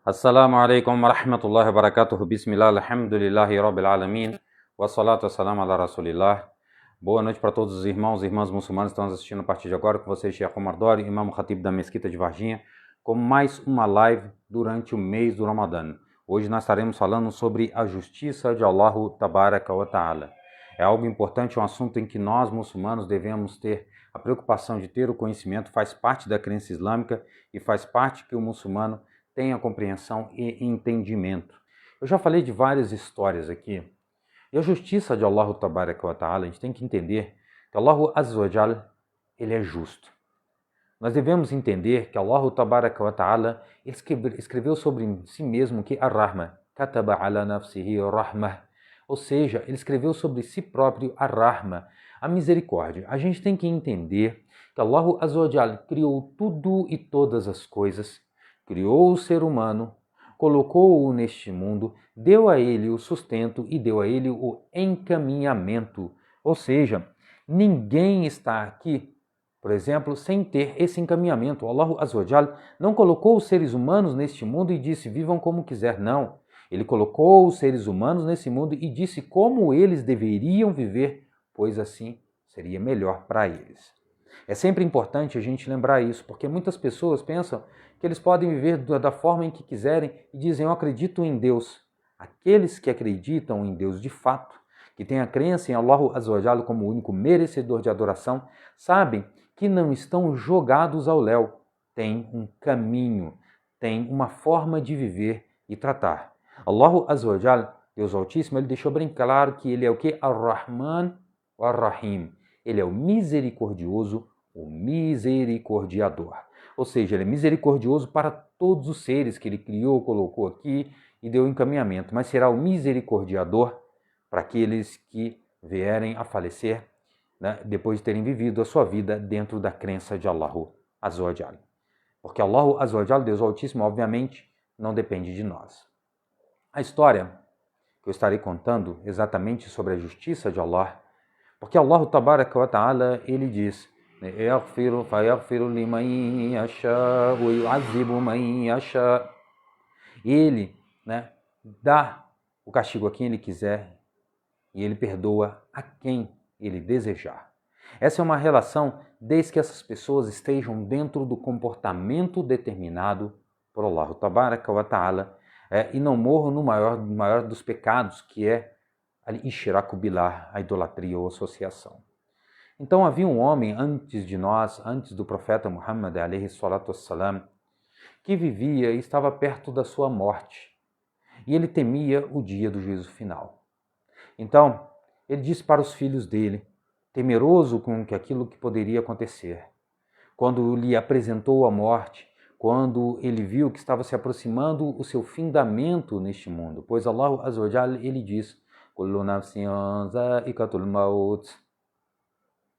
Assalamu alaikum wa rahmatullahi wa barakatuh. Bismillah, alhamdulillahi rabbil alamin. Wa salatu wa salam ala rasulillah. Boa noite para todos os irmãos e irmãs muçulmanos que estão nos assistindo a partir de agora. Com vocês, Sheikh Omar Dori, Imam Khatib da Mesquita de Varginha, com mais uma live durante o mês do Ramadã. Hoje nós estaremos falando sobre a justiça de Allahu Tabaraka wa Ta'ala. É algo importante, um assunto em que nós muçulmanos devemos ter a preocupação de ter o conhecimento, faz parte da crença islâmica e faz parte que o muçulmano tenha compreensão e entendimento. Eu já falei de várias histórias aqui. E a justiça de Allah Tabaraka wa Ta'ala, a gente tem que entender que Allah Azza wa Jal, ele é justo. Nós devemos entender que Allah Tabaraka wa Ta'ala, ele escreveu sobre si mesmo que Ar-Rahma, kataba ala nafsihi rahmah, ou seja, ele escreveu sobre si próprio Ar-Rahma, a misericórdia. A gente tem que entender que Allah Azza wa Jal criou tudo e todas as coisas, criou o ser humano, colocou-o neste mundo, deu a ele o sustento e deu a ele o encaminhamento. Ou seja, ninguém está aqui, por exemplo, sem ter esse encaminhamento. Allah Azza wa Jal não colocou os seres humanos neste mundo e disse, vivam como quiser, não. Ele colocou os seres humanos nesse mundo e disse como eles deveriam viver, pois assim seria melhor para eles. É sempre importante a gente lembrar isso, porque muitas pessoas pensam que eles podem viver da forma em que quiserem e dizem, eu acredito em Deus. Aqueles que acreditam em Deus de fato, que têm a crença em Allah Azza wa Jalla como o único merecedor de adoração, sabem que não estão jogados ao léu. Tem um caminho, tem uma forma de viver e tratar. Allah Azza wa Jalla, Deus Altíssimo, ele deixou bem claro que ele é o que? Ar-Rahman wa Ar-Rahim. Ele é o misericordioso, o misericordiador. Ou seja, ele é misericordioso para todos os seres que ele criou, colocou aqui e deu encaminhamento, mas será o misericordiador para aqueles que vierem a falecer, né, depois de terem vivido a sua vida dentro da crença de Allahu Azza wa Jalla. Porque Allahu Azza wa Jalla, Deus Altíssimo, obviamente, não depende de nós. A história que eu estarei contando exatamente sobre a justiça de Allah, porque Allah Tabaraka wa Ta'ala, ele diz, ele, né, dá o castigo a quem ele quiser e ele perdoa a quem ele desejar. Essa é uma relação desde que essas pessoas estejam dentro do comportamento determinado por Allah Tabaraka wa Ta'ala e não morram no maior dos pecados, que é al-ishraku billah, a idolatria ou associação. Então havia um homem antes de nós, antes do profeta Muhammad alayhi salatu wassalam, que vivia e estava perto da sua morte. E ele temia o dia do juízo final. Então, ele disse para os filhos dele, temeroso com aquilo que poderia acontecer, quando lhe apresentou a morte, quando ele viu que estava se aproximando o seu findamento neste mundo, pois Allah Azza wa Jalla, ele diz, Kullu nafsin za'iqatul maut,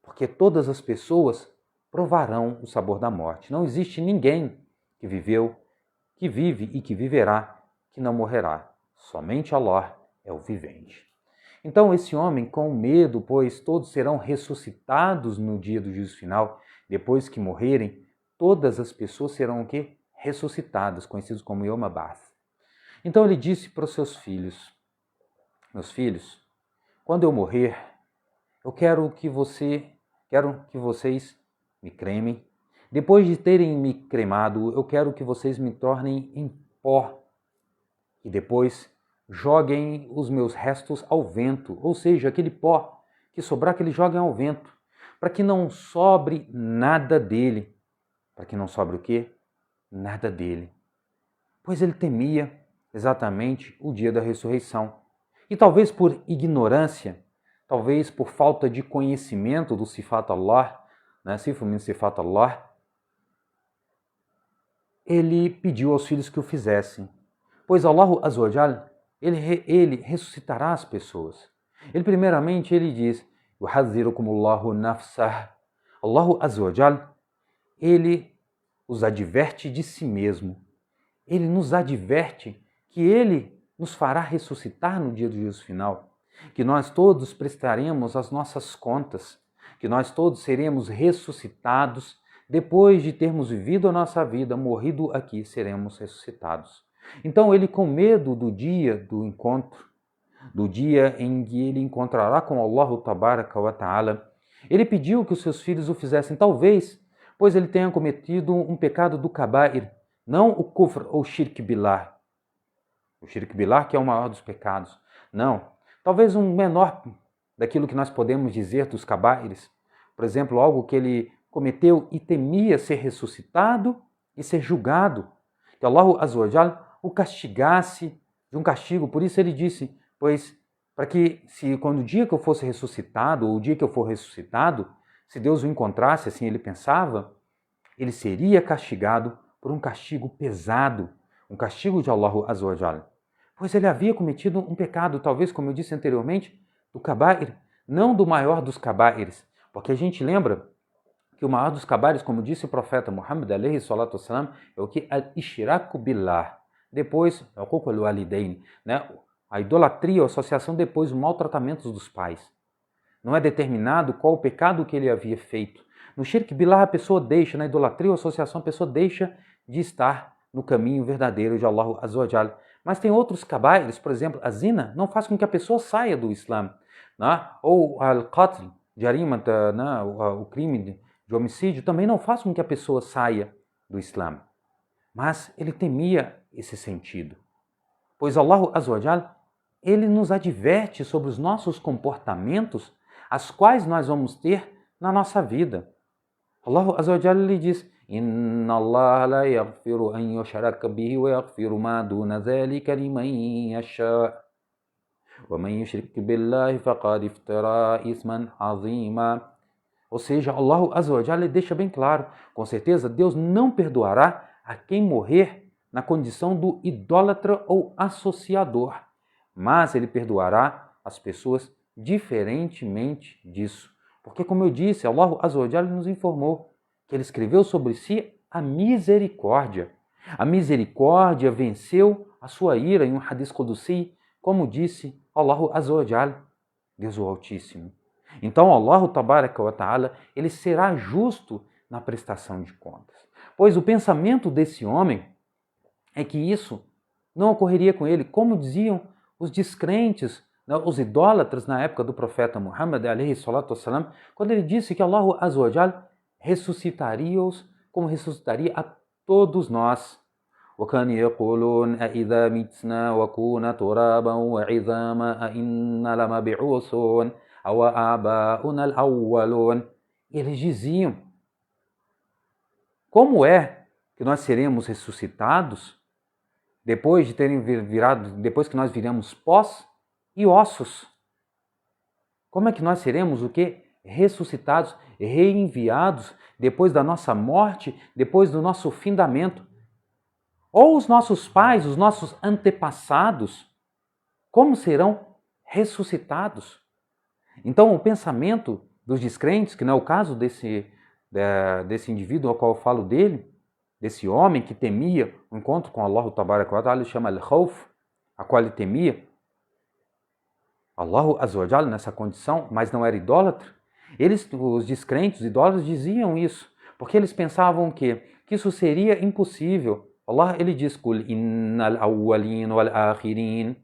porque todas as pessoas provarão o sabor da morte. Não existe ninguém que viveu, que vive e que viverá, que não morrerá. Somente Allah é o vivente. Então esse homem, com medo, pois todos serão ressuscitados no dia do juízo final, depois que morrerem, todas as pessoas serão o quê? Ressuscitadas, conhecidos como Yom Ba'ath. Então ele disse para os seus filhos, meus filhos, quando eu morrer, eu quero que vocês me cremem. Depois de terem me cremado, eu quero que vocês me tornem em pó. E depois joguem os meus restos ao vento. Ou seja, aquele pó que sobrar, que eles joguem ao vento. Para que não sobre nada dele. Para que não sobre o quê? Nada dele. Pois ele temia exatamente o dia da ressurreição. E talvez por ignorância, talvez por falta de conhecimento do Sifat Allah, né, Sifu min Sifat Allah, ele pediu aos filhos que o fizessem. Pois Allah Azza wa Jalla, ele ressuscitará as pessoas. Ele primeiramente, ele diz, yuhadhirukumullahu nafsah. Allah Azza wa Jalla, ele os adverte de si mesmo. Ele nos adverte que ele nos fará ressuscitar no dia do juízo final, que nós todos prestaremos as nossas contas, que nós todos seremos ressuscitados depois de termos vivido a nossa vida, morrido aqui, seremos ressuscitados. Então ele, com medo do dia do encontro, do dia em que ele encontrará com Allah Tabaraka wa Ta'ala, ele pediu que os seus filhos o fizessem, talvez, pois ele tenha cometido um pecado do Kaba'ir, não o Kufr ou Shirk Billah. O Shirk Billah, que é o maior dos pecados. Não. Talvez um menor daquilo que nós podemos dizer dos Kaba'ires. Por exemplo, algo que ele cometeu e temia ser ressuscitado e ser julgado. Que Allah Azza wa Jal o castigasse de um castigo. Por isso ele disse, pois para que quando o dia que eu fosse ressuscitado, ou o dia que eu for ressuscitado, se Deus o encontrasse, assim ele pensava, ele seria castigado por um castigo pesado, um castigo de Allah Azza wa Jal. Pois ele havia cometido um pecado, talvez, como eu disse anteriormente, do Kaba'ir, não do maior dos Kaba'ires, porque a gente lembra que o maior dos Kaba'ires, como disse o profeta Muhammad alayhi salatu wassalam, é o que? Al-Ishraku Billah. Depois, né? A idolatria, a associação, depois o maltratamento dos pais. Não é determinado qual o pecado que ele havia feito. No Shirk Billah a pessoa deixa, na idolatria ou associação a pessoa deixa de estar no caminho verdadeiro de Allah Azza wa Jal. Mas tem outros kaba'ires, por exemplo, a zina não faz com que a pessoa saia do Islã. Né? Ou al-qatl, jarimat, né? O crime de homicídio, também não faz com que a pessoa saia do Islã. Mas ele temia esse sentido. Pois Allah Azza wa Jal, ele nos adverte sobre os nossos comportamentos, as quais nós vamos ter na nossa vida. Allah Azza wa Jal lhe diz: Inna Allah la yaghfiru an yushraka bihi wa yaghfiru ma duna dhalika liman yasha. Wa man yushrik billahi faqad iftara isman azima. Ou seja, Allah Azza wa Jal deixa bem claro, com certeza Deus não perdoará a quem morrer na condição do idólatra ou associador, mas ele perdoará as pessoas diferentemente disso. Porque, como eu disse, Allah Azza wa Jal nos informou que ele escreveu sobre si a misericórdia. A misericórdia venceu a sua ira em um hadith Qudusi, como disse Allah Azza wa Jal, Deus o Altíssimo. Então, Allah Tabaraka wa Ta'ala, ele será justo na prestação de contas. Pois o pensamento desse homem é que isso não ocorreria com ele, como diziam os descrentes, os idólatras na época do profeta Muhammad alayhi salatu wassalam, quando ele disse que Allah Azza wa Jal ressuscitaria-os como ressuscitaria a todos nós. وَكَانُوا يَقُولُونَ أَإِذَا مِتْنَا وَكُنَّا تُرَابًا وَعِظَامًا أَإِنَّا لَمَبْعُوثُونَ أَوْ آبَاؤُنَا الْأَوَّلُونَ. Eles diziam: como é que nós seremos ressuscitados depois de terem depois que nós viremos pós e ossos? Como é que nós seremos o quê? Ressuscitados, reenviados depois da nossa morte, depois do nosso findamento? Ou os nossos pais, os nossos antepassados, como serão ressuscitados? Então, o pensamento dos descrentes, que não é o caso desse indivíduo ao qual eu falo dele, desse homem que temia o encontro com Allah Tabaraka wa Ta'ala, ele chama al-khawf, a qual ele temia Allah Azza wa Jalla nessa condição, mas não era idólatra. Os descrentes, os idólatras diziam isso, porque eles pensavam que isso seria impossível. Allah, ele diz: Qul innal awwalin wal akhirin.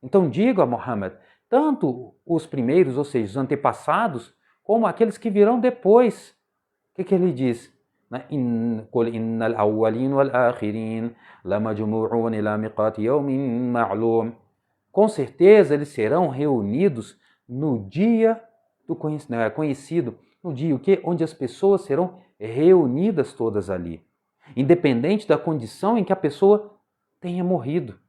Então diga a Muhammad, tanto os primeiros, ou seja, os antepassados, como aqueles que virão depois. O que ele diz? Qul innal awwalin wal akhirin lamajmu'un ila miqati yawmin ma'lum. Com certeza eles serão reunidos no dia do conhecido, no dia onde as pessoas serão reunidas todas ali, independente da condição em que a pessoa tenha morrido.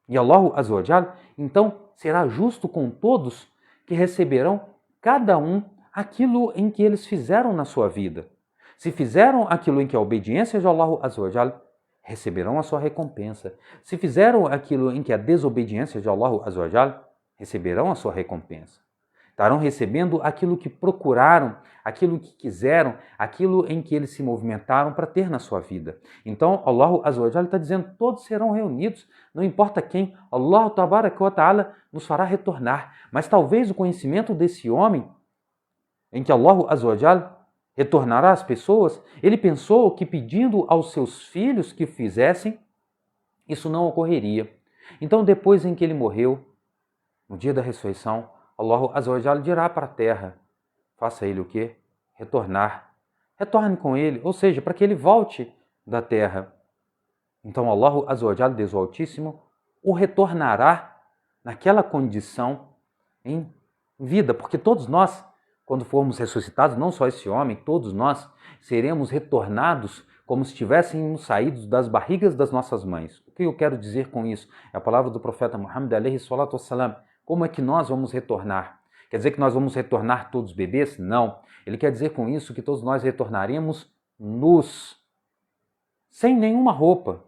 E Allah Azza wa Jal, então, será justo com todos que receberão cada um aquilo em que eles fizeram na sua vida. Se fizeram aquilo em que é a obediência de Allah Azza wa Jal, receberão a sua recompensa. Se fizeram aquilo em que é a desobediência de Allah Azza wa Jal, receberão a sua recompensa. Estarão recebendo aquilo que procuraram, aquilo que quiseram, aquilo em que eles se movimentaram para ter na sua vida. Então, Allah Azza wa Jalla está dizendo, todos serão reunidos, não importa quem, Allah Tabaraka wa Ta'ala nos fará retornar. Mas talvez o conhecimento desse homem, em que Allah Azza wa Jalla retornará as pessoas, ele pensou que pedindo aos seus filhos que fizessem, isso não ocorreria. Então, depois em que ele morreu, no dia da ressurreição, Allah Azza wa Jalla dirá para a terra, faça ele o quê? Retornar. Retorne com ele, ou seja, para que ele volte da terra. Então, Allah Azza wa Jalla, Deus o Altíssimo, o retornará naquela condição em vida, porque todos nós, quando formos ressuscitados, não só esse homem, todos nós seremos retornados como se tivéssemos saído das barrigas das nossas mães. O que eu quero dizer com isso? É a palavra do profeta Muhammad alayhi salatu wassalam. Como é que nós vamos retornar? Quer dizer que nós vamos retornar todos bebês? Não. Ele quer dizer com isso que todos nós retornaremos nus, sem nenhuma roupa,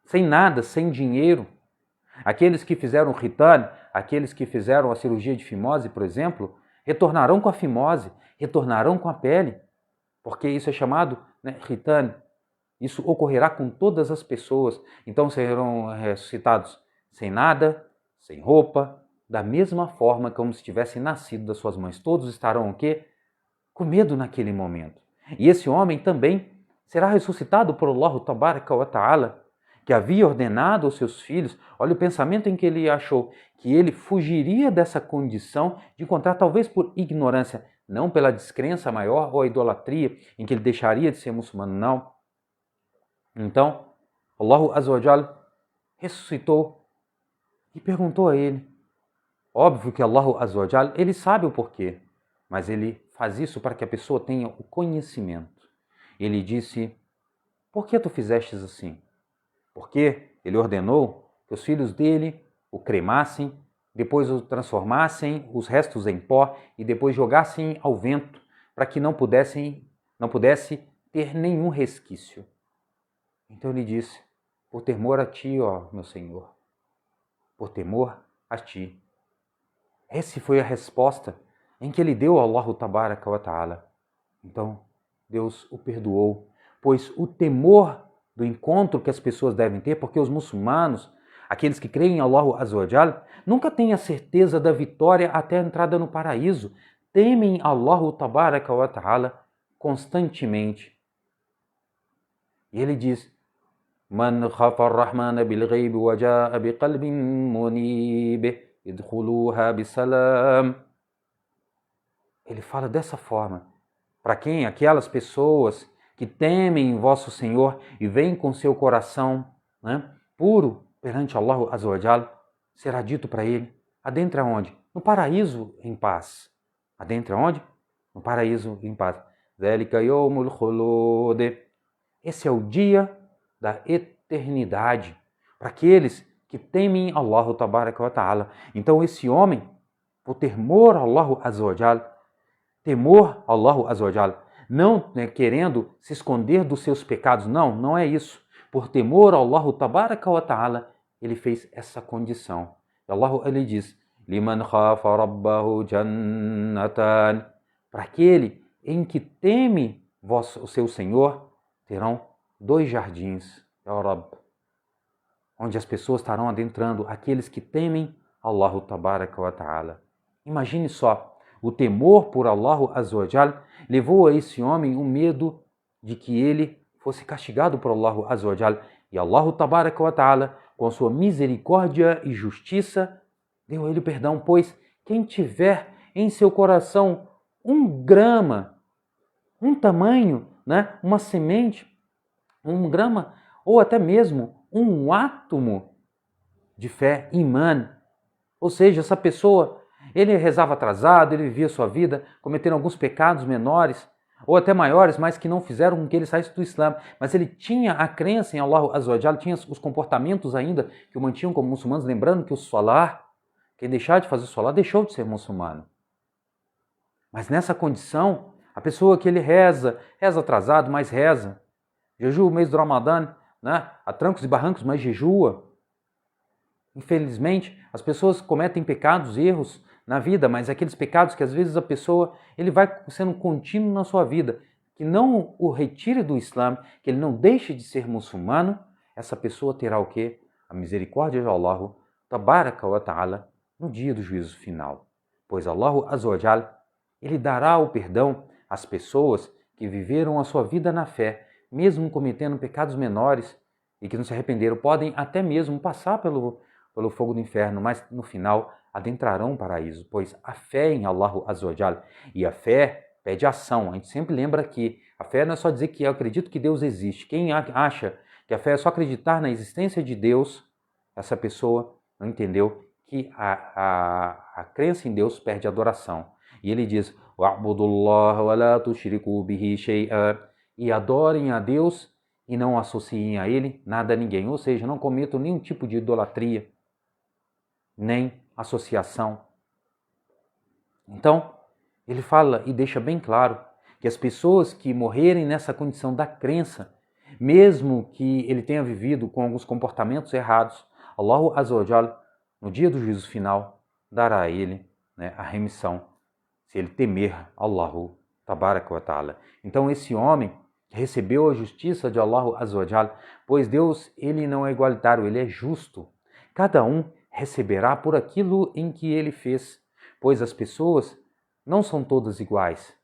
sem nada, sem dinheiro. Aqueles que fizeram o khitan, aqueles que fizeram a cirurgia de fimose, por exemplo, retornarão com a fimose, retornarão com a pele, porque isso é chamado khitan. Isso ocorrerá com todas as pessoas. Então serão ressuscitados sem nada, sem roupa, da mesma forma como se tivessem nascido das suas mães. Todos estarão o quê? Com medo naquele momento. E esse homem também será ressuscitado por Allah Tabaraka wa Ta'ala, que havia ordenado aos seus filhos, olha o pensamento em que ele achou, que ele fugiria dessa condição de encontrar, talvez por ignorância, não pela descrença maior ou a idolatria, em que ele deixaria de ser muçulmano, não. Então, Allah Azza wa Jalla ressuscitou e perguntou a ele. Óbvio que Allah Azza wa Jalla, ele sabe o porquê, mas ele faz isso para que a pessoa tenha o conhecimento. Ele disse, por que tu fizestes assim? Porque ele ordenou que os filhos dele o cremassem, depois o transformassem, os restos em pó, e depois jogassem ao vento, para que não pudesse ter nenhum resquício. Então ele disse, por temor a ti, ó meu Senhor, por temor a ti. Essa foi a resposta em que ele deu a Allah Tabaraka wa Ta'ala. Então Deus o perdoou, pois o temor do encontro que as pessoas devem ter, porque os muçulmanos, aqueles que creem em Allah Azza wa Jalla, nunca têm a certeza da vitória até a entrada no paraíso. Temem Allah Tabaraka wa Ta'ala constantemente. E ele diz, Man khafa ar-Rahmana bil-ghayb wa ja'a biqalbin munib, idkhuluha bisalam. Ele fala dessa forma. Para quem? Aquelas pessoas que temem vosso Senhor e vêm com seu coração puro perante Allah Azza wa Jalla, será dito para ele, adentra onde? No paraíso em paz. Adentra onde? No paraíso em paz. Dhalika yawmul khulud. Esse é o dia da eternidade para aqueles que temem Allah Tabaraka wa Ta'ala. Então esse homem, por temor a Allah Azza wa Jalla, temor a Allah Azza wa Jalla, não querendo se esconder dos seus pecados, não é isso. Por temor a Allah Tabaraka wa Ta'ala, ele fez essa condição. Allah, ele diz, Liman khafa rabbahu jannatan. Para aquele em que teme o seu Senhor, terão 2 jardins, Ya Rabb, onde as pessoas estarão adentrando, aqueles que temem Allah Tabaraka wa Ta'ala. Imagine só, o temor por Allah Azza wa Jalla levou a esse homem o medo de que ele fosse castigado por Allah Azza wa Jalla. E Allah Tabaraka wa Ta'ala, com sua misericórdia e justiça, deu a ele perdão, pois quem tiver em seu coração 1 grama, um tamanho, uma semente, 1 grama, ou até mesmo 1 átomo de fé, imã, ou seja, essa pessoa, ele rezava atrasado, ele vivia sua vida, cometendo alguns pecados menores, ou até maiores, mas que não fizeram com que ele saísse do Islã. Mas ele tinha a crença em Allah Azza wa Jalla, tinha os comportamentos ainda que o mantinham como muçulmanos, lembrando que o salah, quem deixar de fazer o salah, deixou de ser muçulmano. Mas nessa condição, a pessoa que ele reza atrasado, mas reza, jejua o mês do Ramadã, a trancos e barrancos, mas jejua. Infelizmente, as pessoas cometem pecados, erros na vida, mas aqueles pecados que às vezes a pessoa, ele vai sendo contínuo na sua vida, que não o retire do Islã, que ele não deixe de ser muçulmano, essa pessoa terá o quê? A misericórdia de Allah Tabaraka wa Ta'ala no dia do juízo final. Pois Allah Azza wa Jalla, ele dará o perdão às pessoas que viveram a sua vida na fé, mesmo cometendo pecados menores, e que não se arrependeram podem até mesmo passar pelo fogo do inferno, mas no final adentrarão o paraíso, pois a fé em Allah Azza wa Jal e a fé pede ação. A gente sempre lembra que a fé não é só dizer que eu acredito que Deus existe. Quem acha que a fé é só acreditar na existência de Deus, essa pessoa não entendeu que a crença em Deus perde a adoração. E ele diz, wa'budullaha wa la tushriku bihi shay'a, e adorem a Deus e não associem a Ele nada a ninguém. Ou seja, não cometam nenhum tipo de idolatria, nem associação. Então, ele fala e deixa bem claro que as pessoas que morrerem nessa condição da crença, mesmo que ele tenha vivido com alguns comportamentos errados, Allah Azza wa Jal, no dia do juízo final, dará a ele, né, a remissão, se ele temer Allahu Tabaraka wa Ta'ala. Então esse homem recebeu a justiça de Allah Azza wa Jal, pois Deus ele não é igualitário, ele é justo. Cada um receberá por aquilo em que ele fez, pois as pessoas não são todas iguais.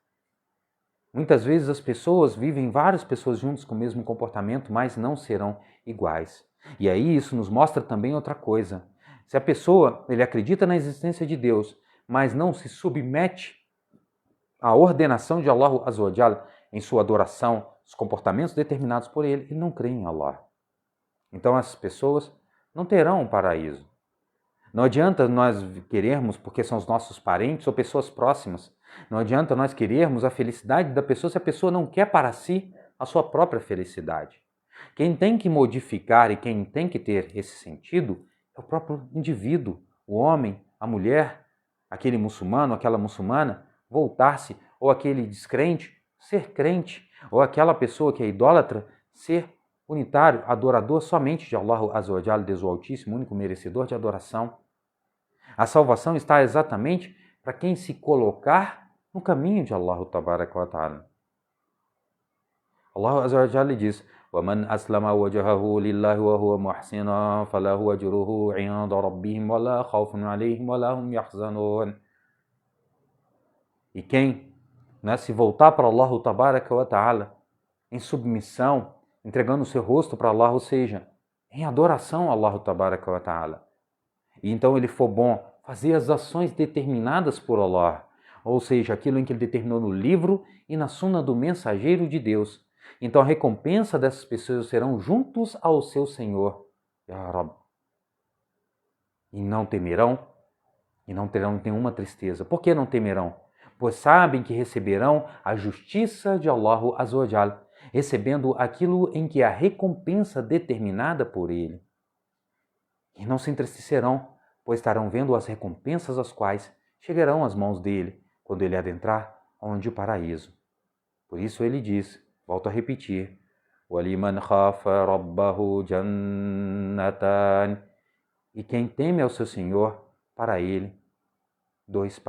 Muitas vezes as pessoas vivem várias pessoas juntas com o mesmo comportamento, mas não serão iguais. E aí isso nos mostra também outra coisa. Se a pessoa ele acredita na existência de Deus, mas não se submete à ordenação de Allah Azza wa Jal em sua adoração, os comportamentos determinados por ele não crê em Allah. Então essas pessoas não terão um paraíso. Não adianta nós querermos, porque são os nossos parentes ou pessoas próximas, não adianta nós querermos a felicidade da pessoa se a pessoa não quer para si a sua própria felicidade. Quem tem que modificar e quem tem que ter esse sentido é o próprio indivíduo, o homem, a mulher, aquele muçulmano, aquela muçulmana, voltar-se, ou aquele descrente, ser crente, ou aquela pessoa que é idólatra, ser unitário, adorador somente de Allah Azza wa Jal, Deus o Altíssimo, único merecedor de adoração. A salvação está exatamente para quem se colocar no caminho de Allah Tabaraka wa Ta'ala. Allah Azza wa Jal diz, وَمَنْ أَسْلَمَ وَجْهَهُ لِلَّهِ وَهُوَ مُحْسِنٌ فَلَهُ أَجْرُهُ عِنْدَ رَبِّهِمْ وَلَا خَوْفٌ عَلَيْهِمْ وَلَا هُمْ يَحْزَنُونَ. E quem, né, se voltar para Allah Tabaraka wa Ta'ala em submissão, entregando o seu rosto para Allah, ou seja, em adoração a Allah Tabaraka wa Ta'ala, e então ele for bom fazer as ações determinadas por Allah, ou seja, aquilo em que ele determinou no livro e na suna do mensageiro de Deus, então a recompensa dessas pessoas serão juntos ao seu Senhor, Ya Rabb. E não temerão, e não terão nenhuma tristeza. Por que não temerão? Pois sabem que receberão a justiça de Allah Azza wa Jal, recebendo aquilo em que é a recompensa determinada por ele. E não se entristecerão, pois estarão vendo as recompensas as quais chegarão às mãos dele, quando ele adentrar onde o paraíso. Por isso ele diz, volto a repetir, وَلِمَنْ خَافَ رَبَّهُ جَنَّتَانِ. E quem teme ao seu Senhor, para ele, dois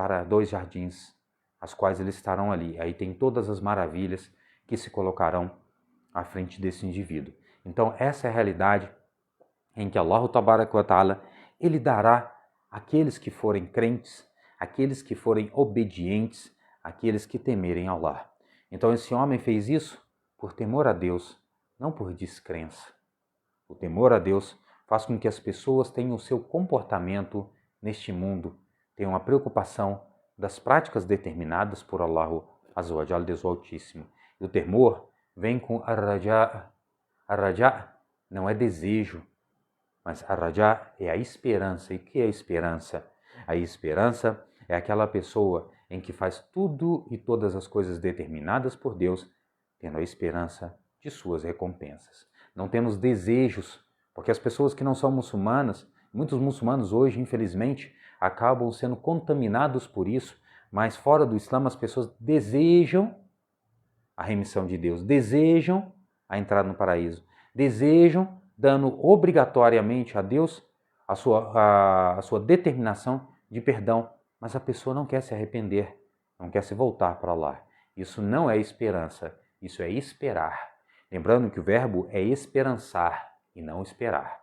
jardins, as quais eles estarão ali. Aí tem todas as maravilhas que se colocarão à frente desse indivíduo. Então essa é a realidade em que Allah Tabaraka wa Ta'ala, ele dará àqueles que forem crentes, àqueles que forem obedientes, àqueles que temerem Allah. Então esse homem fez isso por temor a Deus, não por descrença. O temor a Deus faz com que as pessoas tenham o seu comportamento neste mundo, tenham a preocupação das práticas determinadas por Allah Azza wa Jal, Deus Altíssimo. E o temor vem com ar-raja. Ar-raja não é desejo, mas ar-raja é a esperança. E o que é a esperança? A esperança é aquela pessoa em que faz tudo e todas as coisas determinadas por Deus, tendo a esperança de suas recompensas. Não temos desejos, porque as pessoas que não são muçulmanas, muitos muçulmanos hoje, infelizmente, acabam sendo contaminados por isso, mas fora do Islã as pessoas desejam a remissão de Deus, desejam a entrada no paraíso, desejam, dando obrigatoriamente a Deus a sua determinação de perdão, mas a pessoa não quer se arrepender, não quer se voltar para lá. Isso não é esperança, isso é esperar. Lembrando que o verbo é esperançar e não esperar.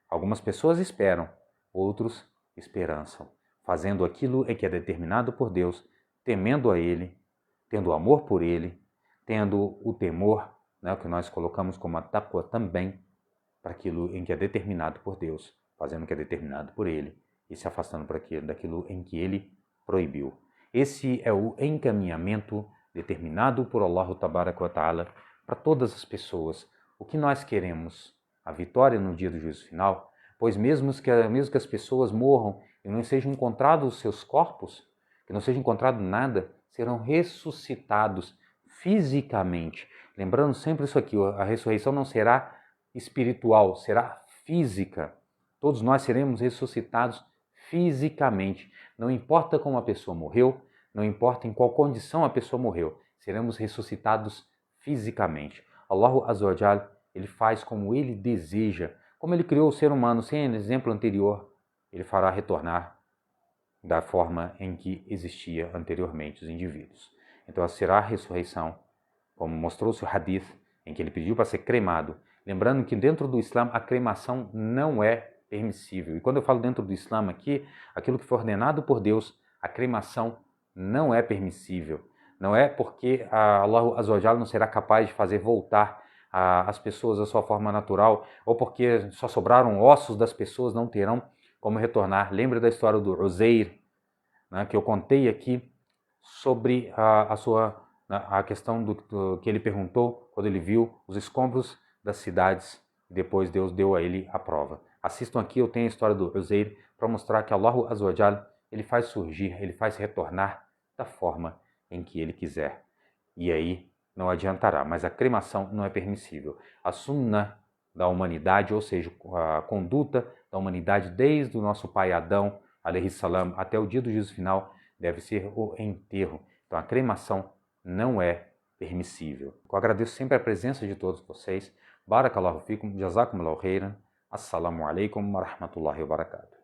Algumas pessoas esperam, outros esperançam, fazendo aquilo que é determinado por Deus, temendo a Ele, tendo amor por Ele, tendo o temor, né, que nós colocamos como a taqwa também, para aquilo em que é determinado por Deus, fazendo o que é determinado por Ele e se afastando daquilo em que Ele proibiu. Esse é o encaminhamento determinado por Allah Tabaraka wa Ta'ala para todas as pessoas. O que nós queremos? A vitória no dia do juízo final, pois mesmo que as pessoas morram e não sejam encontrados os seus corpos, que não seja encontrado nada, serão ressuscitados fisicamente. Lembrando sempre isso aqui, a ressurreição não será espiritual, será física. Todos nós seremos ressuscitados fisicamente. Não importa como a pessoa morreu, não importa em qual condição a pessoa morreu, seremos ressuscitados fisicamente. Allah Azza wa Jal, Ele faz como Ele deseja, como Ele criou o ser humano, sem exemplo anterior, Ele fará retornar da forma em que existia anteriormente os indivíduos. Então será a ressurreição, como mostrou-se o hadith, em que ele pediu para ser cremado. Lembrando que dentro do Islã a cremação não é permissível. E quando eu falo dentro do Islã aqui, aquilo que foi ordenado por Deus, a cremação não é permissível. Não é porque Allah Azza wa Jalla não será capaz de fazer voltar as pessoas à sua forma natural, ou porque só sobraram ossos das pessoas, não terão como retornar. Lembra da história do Uzair, né, que eu contei aqui sobre a questão do que ele perguntou quando ele viu os escombros das cidades. Depois Deus deu a ele a prova. Assistam aqui, eu tenho a história do Uzair para mostrar que Allah Azza wa Jal, Ele faz surgir, Ele faz retornar da forma em que Ele quiser. E aí não adiantará, mas a cremação não é permissível. A sunnah da humanidade, ou seja, a conduta da humanidade desde o nosso pai Adão, alayhi salam, até o dia do juízo final, deve ser o enterro. Então a cremação não é permissível. Eu agradeço sempre a presença de todos vocês. Barakallahu fikum, jazakumullahu khairan. Assalamu alaikum wa rahmatullahi wa barakatuh.